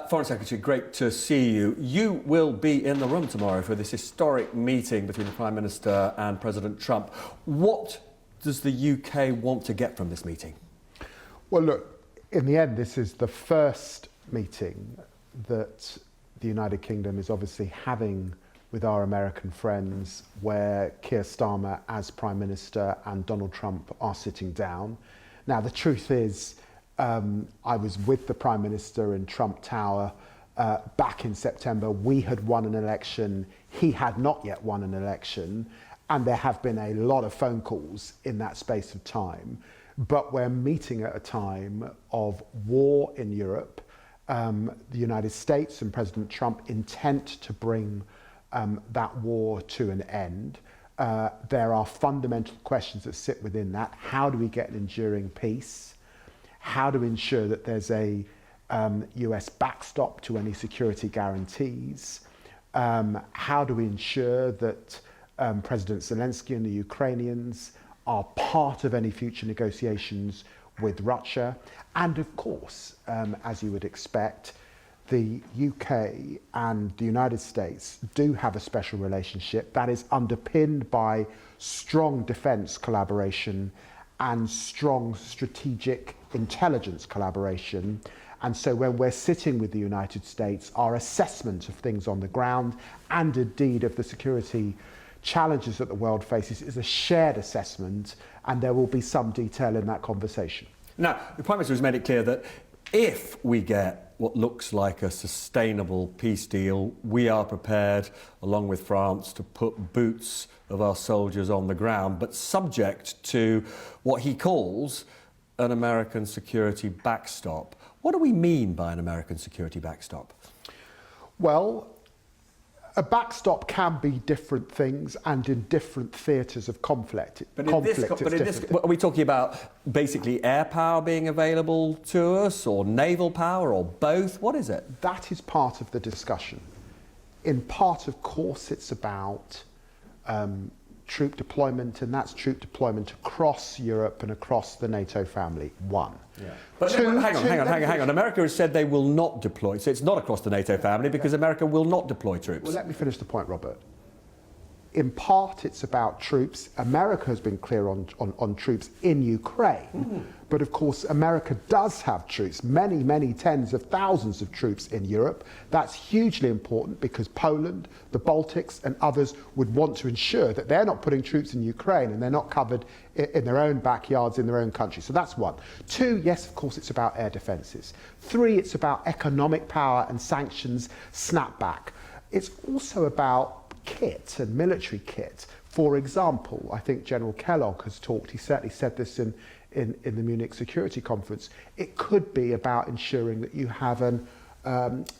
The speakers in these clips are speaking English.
Foreign Secretary, great to see you. You will be in the room tomorrow for this historic meeting between the Prime Minister and President Trump. What does the UK want to get from this meeting? Well, look, in the end, this is the first meeting that the United Kingdom is obviously having with our American friends, where Keir Starmer as Prime Minister and Donald Trump are sitting down. Now, the truth is, I was with the Prime Minister in Trump Tower back in September. We had won an election. He had not yet won an election. And there have been a lot of phone calls in that space of time. But we're meeting at a time of war in Europe. The United States and President Trump intent to bring that war to an end. There are fundamental questions that sit within that. How do we get an enduring peace? How to ensure that there's a US backstop to any security guarantees? How do we ensure that President Zelensky and the Ukrainians are part of any future negotiations with Russia? And of course, as you would expect, the UK and the United States do have a special relationship that is underpinned by strong defence collaboration and strong strategic intelligence collaboration. And so when we're sitting with the United States, our assessment of things on the ground and indeed of the security challenges that the world faces is a shared assessment, and there will be some detail in that conversation. Now, the Prime Minister has made it clear that if we get what looks like a sustainable peace deal, we are prepared, along with France, to put boots of our soldiers on the ground, but subject to what he calls an American security backstop. What do we mean by an American security backstop? Well, a backstop can be different things and in different theatres of conflict. Are we talking about basically air power being available to us, or naval power, or both? What is it? That is part of the discussion. In part, of course, it's about troop deployment, and that's troop deployment across Europe and across the NATO family. One. Yeah. But hang on. America has said they will not deploy, so it's not across the NATO family because America will not deploy troops. Well, let me finish the point, Robert. In part, it's about troops. America has been clear on troops in Ukraine. But of course, America does have troops, many, many tens of thousands of troops in Europe. That's hugely important because Poland, the Baltics and others would want to ensure that they're not putting troops in Ukraine and they're not covered in their own backyards in their own country. So that's one. Two, yes, of course, it's about air defences. Three, it's about economic power and sanctions snapback. It's also about kit and military kit. For example, I think General Kellogg has talked, he certainly said this in the Munich Security Conference, it could be about ensuring that you have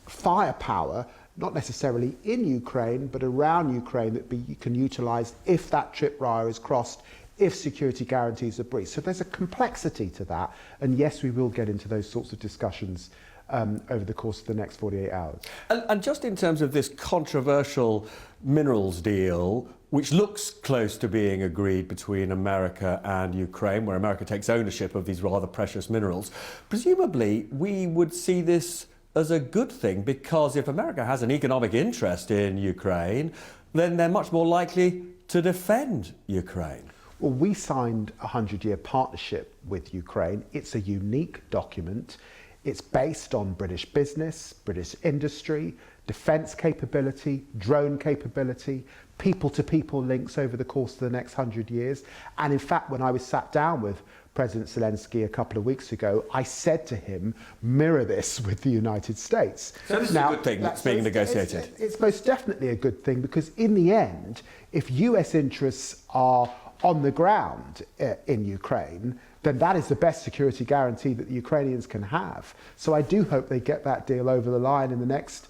firepower, not necessarily in Ukraine, but around Ukraine that you can utilise if that tripwire is crossed, if security guarantees are breached. So there's a complexity to that, and yes, we will get into those sorts of discussions over the course of the next 48 hours. And just in terms of this controversial minerals deal, which looks close to being agreed between America and Ukraine, where America takes ownership of these rather precious minerals, presumably we would see this as a good thing, because if America has an economic interest in Ukraine, then they're much more likely to defend Ukraine. Well, we signed a 100-year partnership with Ukraine. It's a unique document. It's based on British business, British industry, defence capability, drone capability, people-to-people links over the course of the next 100 years. And in fact, when I was sat down with President Zelensky a couple of weeks ago, I said to him, mirror this with the United States. So this is a good thing that's being negotiated. It's most definitely a good thing, because in the end, if US interests are on the ground in Ukraine, then that is the best security guarantee that the Ukrainians can have. So I do hope they get that deal over the line in the next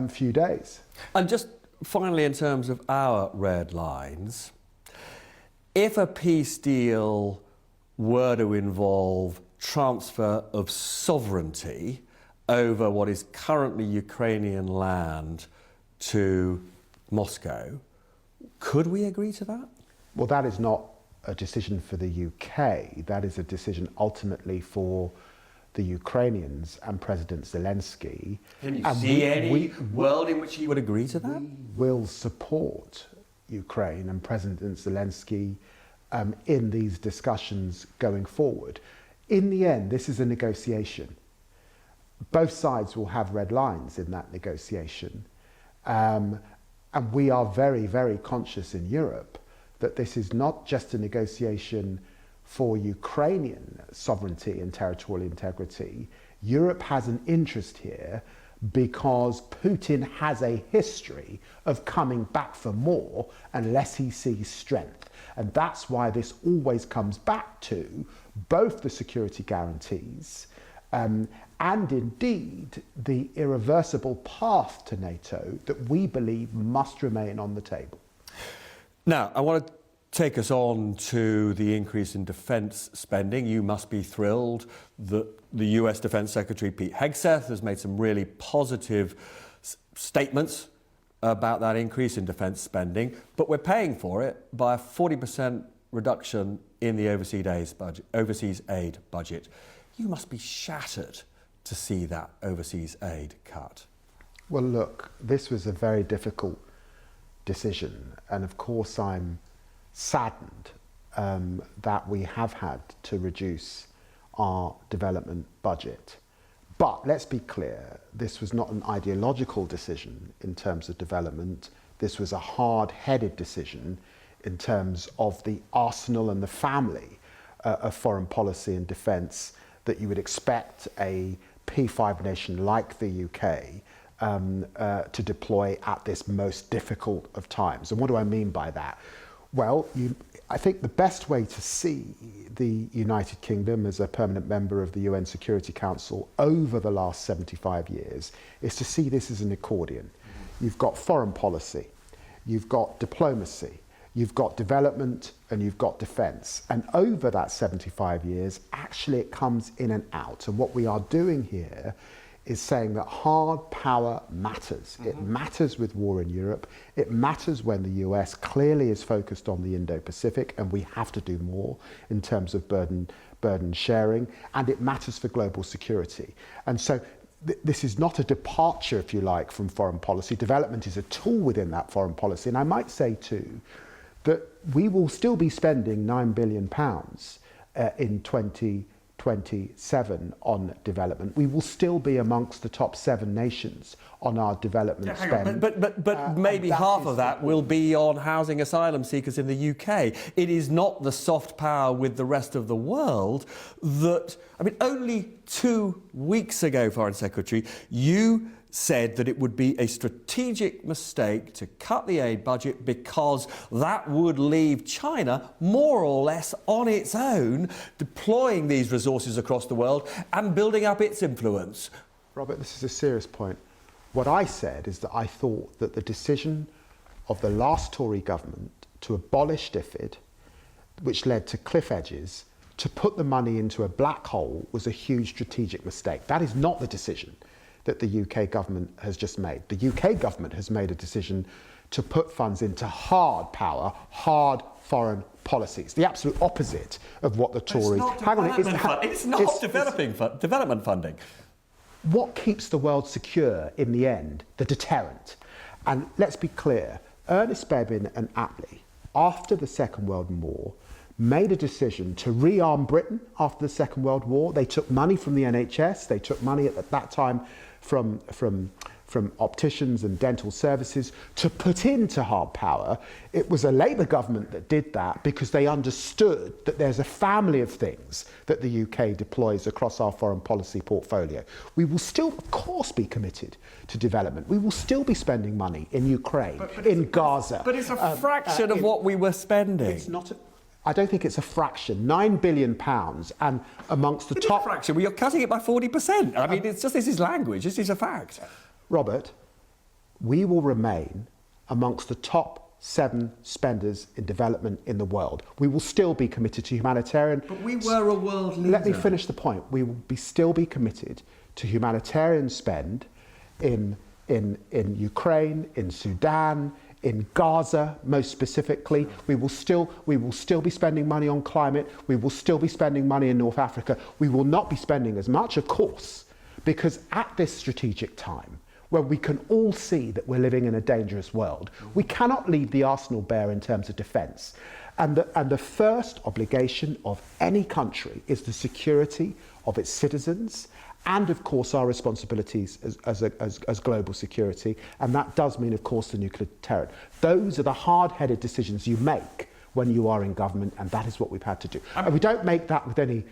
few days. And just finally, in terms of our red lines, if a peace deal were to involve transfer of sovereignty over what is currently Ukrainian land to Moscow, could we agree to that? Well, that is not a decision for the UK. That is a decision ultimately for the Ukrainians and President Zelensky. Can you see any world in which he would agree to that? We will support Ukraine and President Zelensky in these discussions going forward. In the end, this is a negotiation. Both sides will have red lines in that negotiation. And we are very, very conscious in Europe that this is not just a negotiation for Ukrainian sovereignty and territorial integrity. Europe has an interest here because Putin has a history of coming back for more unless he sees strength. And that's why this always comes back to both the security guarantees and indeed the irreversible path to NATO that we believe must remain on the table. Now, I want to take us on to the increase in defence spending. You must be thrilled that the US Defence Secretary Pete Hegseth has made some really positive statements about that increase in defence spending, but we're paying for it by a 40% reduction in the overseas aid budget. You must be shattered to see that overseas aid cut. Well, look, this was a very difficult decision, and of course I'm saddened that we have had to reduce our development budget. But let's be clear, this was not an ideological decision in terms of development. This was a hard-headed decision in terms of the arsenal and the family of foreign policy and defence that you would expect a P5 nation like the UK to deploy at this most difficult of times. And what do I mean by that? Well, I think the best way to see the United Kingdom as a permanent member of the UN Security Council over the last 75 years is to see this as an accordion. You've got foreign policy, you've got diplomacy, you've got development, and you've got defence. And over that 75 years, actually it comes in and out. And what we are doing here is saying that hard power matters. It matters with war in Europe. It matters when the US clearly is focused on the Indo-Pacific, and we have to do more in terms of burden sharing, and it matters for global security. And so this is not a departure, if you like, from foreign policy. Development is a tool within that foreign policy. And I might say too that we will still be spending £9 billion in 2027 on development. We will still be amongst the top 7 nations on our development spend. But maybe half of that will be on housing asylum seekers in the UK. It is not the soft power with the rest of the world that... I mean, only 2 weeks ago, Foreign Secretary, you said that it would be a strategic mistake to cut the aid budget because that would leave China more or less on its own, deploying these resources across the world and building up its influence. Robert, this is a serious point. What I said is that I thought that the decision of the last Tory government to abolish DFID, which led to cliff edges, to put the money into a black hole was a huge strategic mistake. That is not the decision that the UK government has just made. The UK government has made a decision to put funds into hard power, hard foreign policies, the absolute opposite of what the Tories... It's not development funding. What keeps the world secure in the end? The deterrent. And let's be clear, Ernest Bevin and Attlee, after the Second World War, made a decision to rearm Britain after the Second World War. They took money from the NHS, they took money at that time from opticians and dental services to put into hard power. It was a Labour government that did that because they understood that there's a family of things that the UK deploys across our foreign policy portfolio. We will still, of course, be committed to development. We will still be spending money in Ukraine, in Gaza. But it's a fraction of what we were spending. It's not I don't think it's a fraction. £9 billion, and amongst the top... It's a fraction. Well, you're cutting it by 40%. I mean, it's just, this is language. This is a fact. Robert, we will remain amongst the top 7 spenders in development in the world. We will still be committed to humanitarian... But we were a world leader. Let me finish the point. We will still be committed to humanitarian spend in Ukraine, in Sudan, in Gaza, most specifically. We will still be spending money on climate. We will still be spending money in North Africa. We will not be spending as much, of course, because at this strategic time, where we can all see that we're living in a dangerous world, we cannot leave the arsenal bare in terms of defence. And the first obligation of any country is the security of its citizens, and of course our responsibilities as global security, and that does mean, of course, the nuclear deterrent. Those are the hard-headed decisions you make when you are in government, and that is what we've had to do. And we don't make that with any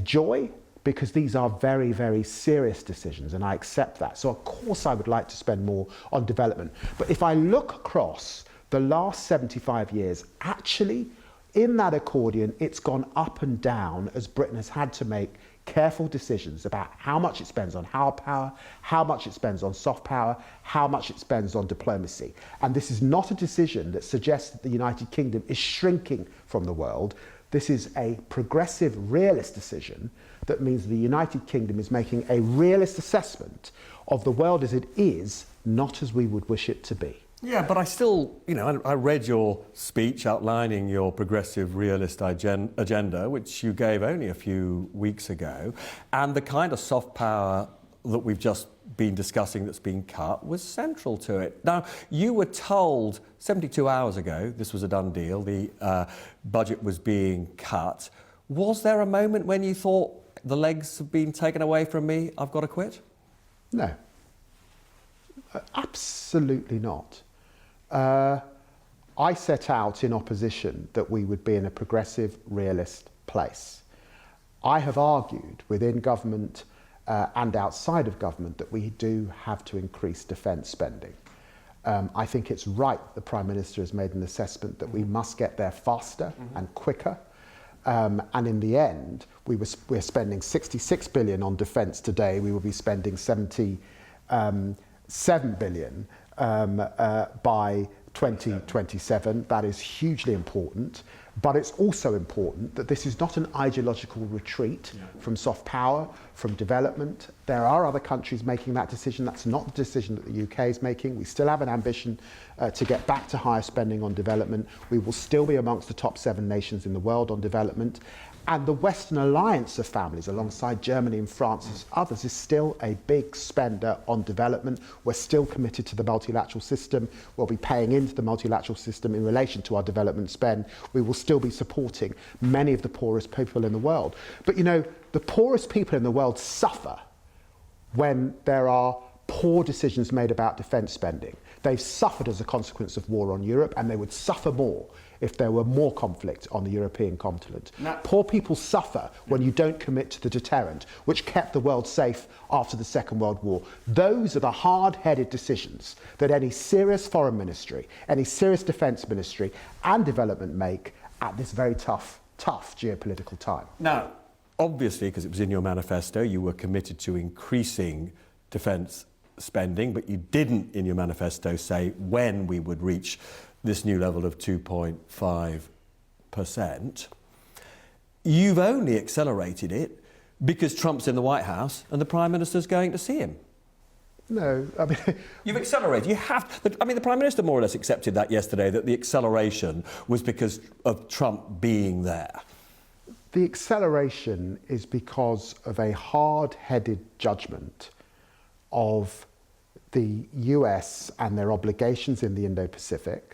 joy, because these are very, very serious decisions, and I accept that. So of course I would like to spend more on development. But if I look across the last 75 years, actually, in that accordion, it's gone up and down as Britain has had to make careful decisions about how much it spends on hard power, how much it spends on soft power, how much it spends on diplomacy. And this is not a decision that suggests that the United Kingdom is shrinking from the world. This is a progressive, realist decision that means the United Kingdom is making a realist assessment of the world as it is, not as we would wish it to be. Yeah, but I still, I read your speech outlining your progressive realist agenda, which you gave only a few weeks ago, and the kind of soft power that we've just been discussing that's been cut was central to it. Now, you were told 72 hours ago this was a done deal, the budget was being cut. Was there a moment when you thought, the legs have been taken away from me, I've got to quit? No. Absolutely not. I set out in opposition that we would be in a progressive, realist place. I have argued within government and outside of government that we do have to increase defence spending. I think it's right the Prime Minister has made an assessment that we must get there faster and quicker. And in the end, we're spending 66 billion on defence today. We will be spending 77 billion by 2027. That is hugely important, but it's also important that this is not an ideological retreat from soft power, from development. There are other countries making that decision. That's not the decision that the UK is making. We still have an ambition to get back to higher spending on development. We will still be amongst the top 7 nations in the world on development. And the Western alliance of families, alongside Germany and France and others, is still a big spender on development. We're still committed to the multilateral system. We'll be paying into the multilateral system in relation to our development spend. We will still be supporting many of the poorest people in the world. But the poorest people in the world suffer when there are poor decisions made about defence spending. They've suffered as a consequence of war on Europe, and they would suffer more if there were more conflict on the European continent. Poor people suffer when you don't commit to the deterrent, which kept the world safe after the Second World War. Those are the hard-headed decisions that any serious foreign ministry, any serious defence ministry and development make at this very tough geopolitical time. Now, obviously, because it was in your manifesto, you were committed to increasing defence spending, but you didn't in your manifesto say when we would reach this new level of 2.5%. You've only accelerated it because Trump's in the White House and the Prime Minister's going to see him. No, I mean... You've accelerated. The Prime Minister more or less accepted that yesterday, that the acceleration was because of Trump being there. The acceleration is because of a hard-headed judgment of the US and their obligations in the Indo-Pacific,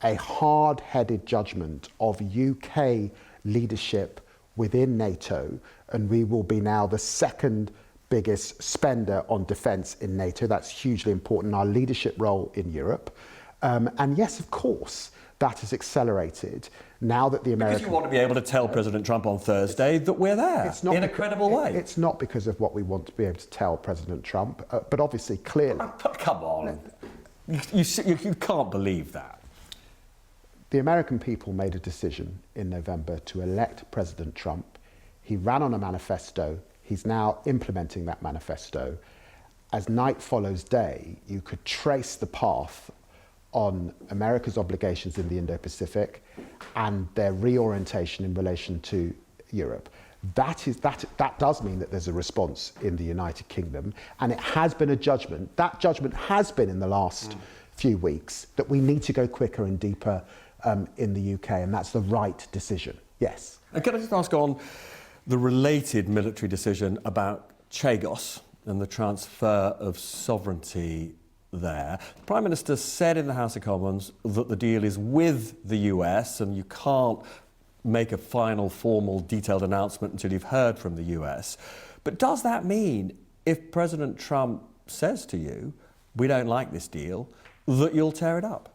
a hard-headed judgment of UK leadership within NATO, and we will be now the second biggest spender on defence in NATO. That's hugely important, our leadership role in Europe. And yes, of course, that has accelerated now that the Americans... Because you want to be able to tell President Trump on Thursday that we're there in a credible way. It's not because of what we want to be able to tell President Trump, but obviously, clearly... Come on. You can't believe that. The American people made a decision in November to elect President Trump. He ran on a manifesto. He's now implementing that manifesto. As night follows day, you could trace the path on America's obligations in the Indo-Pacific and their reorientation in relation to Europe. That does mean that there's a response in the United Kingdom, and it has been a judgment. That judgment has been in the last few weeks that we need to go quicker and deeper in the UK, and that's the right decision. Yes. And can I just ask on the related military decision about Chagos and the transfer of sovereignty there? The Prime Minister said in the House of Commons that the deal is with the US and you can't make a final, formal, detailed announcement until you've heard from the US. But does that mean if President Trump says to you, we don't like this deal, that you'll tear it up?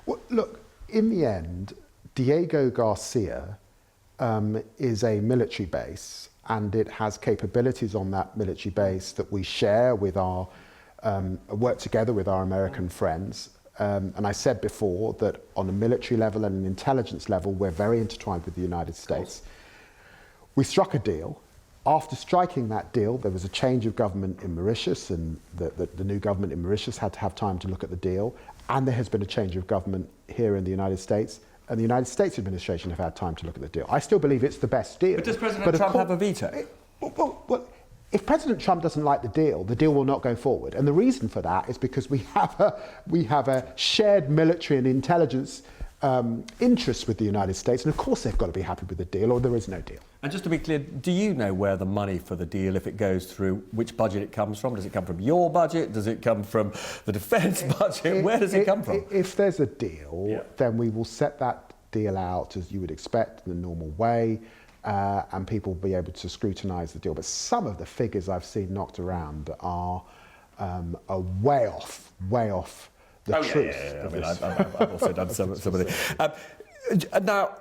Well, look, in the end, Diego Garcia is a military base, and it has capabilities on that military base that we share with our, work together with our American friends. And I said before that on a military level and an intelligence level, we're very intertwined with the United States. We struck a deal. After striking that deal, there was a change of government in Mauritius, and the new government in Mauritius had to have time to look at the deal. And there has been a change of government here in the United States, and the United States administration have had time to look at the deal. I still believe it's the best deal. But does President Trump have a veto? Well, if President Trump doesn't like the deal will not go forward. And the reason for that is because we have a shared military and intelligence interest with the United States, and of course they've got to be happy with the deal, or there is no deal. And just to be clear, do you know where the money for the deal, if it goes through, which budget it comes from? Does it come from your budget? Does it come from the defence budget? Where does it come from? If there's a deal, then we will set that deal out as you would expect in the normal way, and people will be able to scrutinise the deal. But some of the figures I've seen knocked around are way off the truth. Yeah. I mean, I've also done some of it. Now,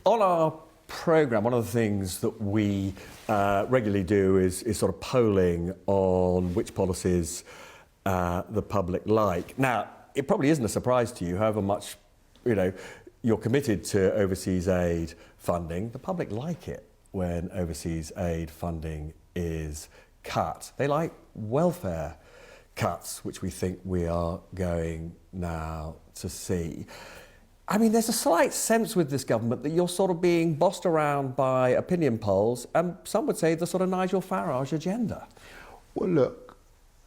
on our programme, one of the things that we regularly do is sort of polling on which policies the public like. Now, it probably isn't a surprise to you, however much you're committed to overseas aid funding. The public like it when overseas aid funding is cut. They like welfare cuts, which we think we are going now to see. I mean, there's a slight sense with this government that you're sort of being bossed around by opinion polls, and some would say the sort of Nigel Farage agenda. Well, look,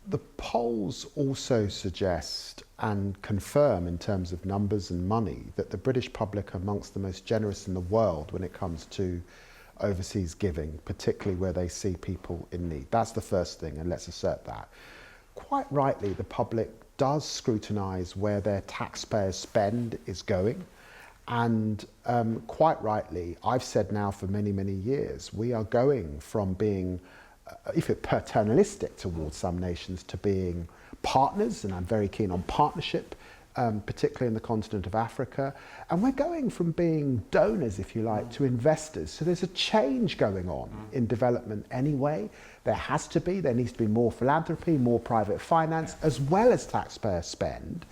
the polls also suggest and confirm in terms of numbers and money that the British public are amongst the most generous in the world when it comes to overseas giving, particularly where they see people in need. That's the first thing, and let's assert that. Quite rightly, the public does scrutinise where their taxpayers' spend is going, and quite rightly, I've said now for many, many years, we are going from being paternalistic towards some nations to being partners, and I'm very keen on partnership, particularly in the continent of Africa, and we're going from being donors, if you like, to investors. So there's a change going on in development anyway. There needs to be more philanthropy, more private finance, as well as taxpayer spend.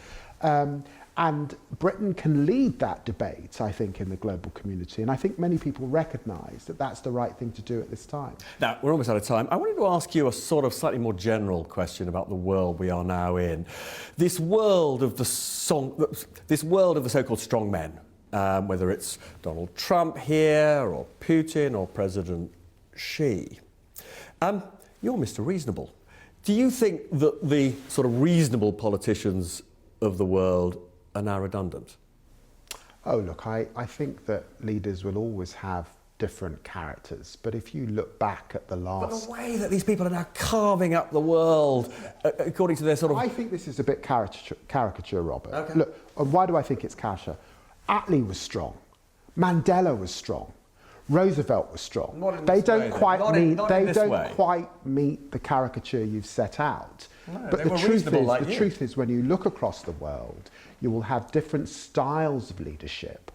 And Britain can lead that debate, I think, in the global community. And I think many people recognise that that's the right thing to do at this time. Now, we're almost out of time. I wanted to ask you a sort of slightly more general question about the world we are now in. This world of the so-called strong men, whether it's Donald Trump here, or Putin, or President Xi. You're Mr. Reasonable. Do you think that the sort of reasonable politicians of the world are now redundant? Oh, look, I think that leaders will always have different characters, but if you look back at the last... But the way that these people are now carving up the world, according to their sort of... I think this is a bit caricature, Robert. Okay. Look, and why do I think it's caricature? Attlee was strong. Mandela was strong. Roosevelt was strong. They don't quite meet the caricature you've set out. No, but the truth is, when you look across the world, you will have different styles of leadership.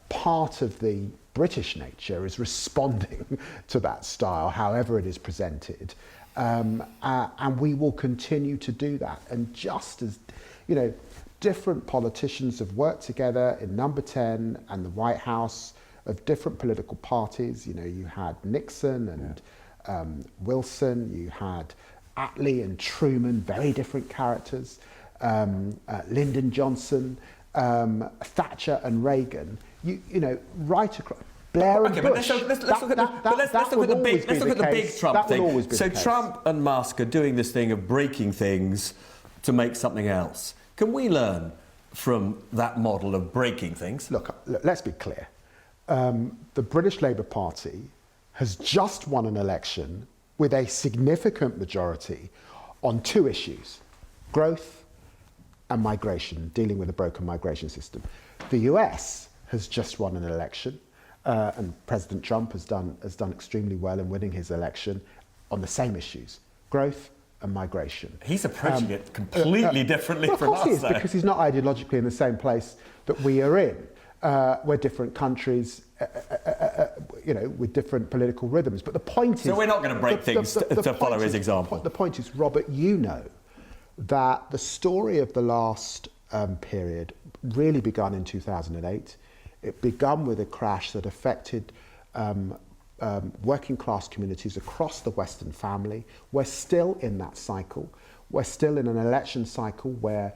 Part of the British nature is responding to that style, however it is presented, and we will continue to do that. And just as, different politicians have worked together in Number 10 and the White House of different political parties. You had Nixon and Wilson, you had Attlee and Truman, very different characters, Lyndon Johnson, Thatcher and Reagan, right across, Blair and Bush. Let's look at the big Trump thing. So Trump and Musk are doing this thing of breaking things to make something else. Can we learn from that model of breaking things? Look, let's be clear. The British Labour Party has just won an election with a significant majority on two issues: growth and migration, dealing with a broken migration system. The US has just won an election, and President Trump has done extremely well in winning his election on the same issues: growth and migration. He's approaching it completely differently well, from us, of course he is, though. because he's not ideologically in the same place that we are in. We're different countries, with different political rhythms. But the point is... So we're not going to break things to follow his example. The point is, Robert, you know that the story of the last period really began in 2008. It began with a crash that affected working class communities across the Western family. We're still in that cycle. We're still in an election cycle where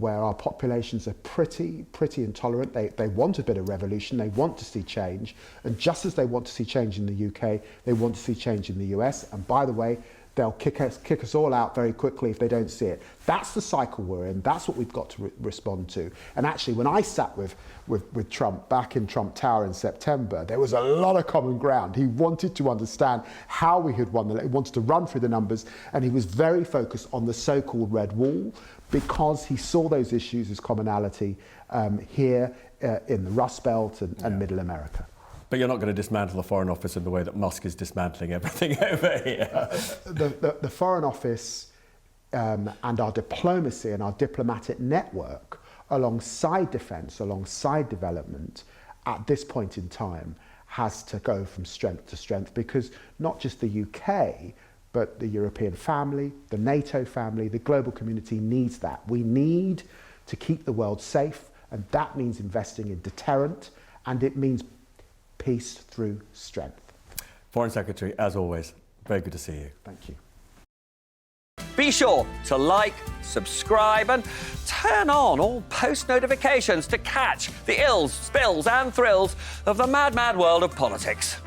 our populations are pretty intolerant. They want a bit of revolution. They want to see change. And just as they want to see change in the UK, they want to see change in the US. And by the way, they'll kick us all out very quickly if they don't see it. That's the cycle we're in. That's what we've got to respond to. And actually, when I sat with Trump back in Trump Tower in September, there was a lot of common ground. He wanted to understand how we had won. He wanted to run through the numbers, and he was very focused on the so-called red wall, because he saw those issues as commonality here in the Rust Belt and Middle America. But you're not going to dismantle the Foreign Office in the way that Musk is dismantling everything over here. The Foreign Office and our diplomacy and our diplomatic network, alongside defence, alongside development, at this point in time, has to go from strength to strength, because not just the UK, but the European family, the NATO family, the global community needs that. We need to keep the world safe, and that means investing in deterrent, and it means peace through strength. Foreign Secretary, as always, very good to see you. Thank you. Be sure to like, subscribe and turn on all post notifications to catch the ills, spills and thrills of the mad, mad world of politics.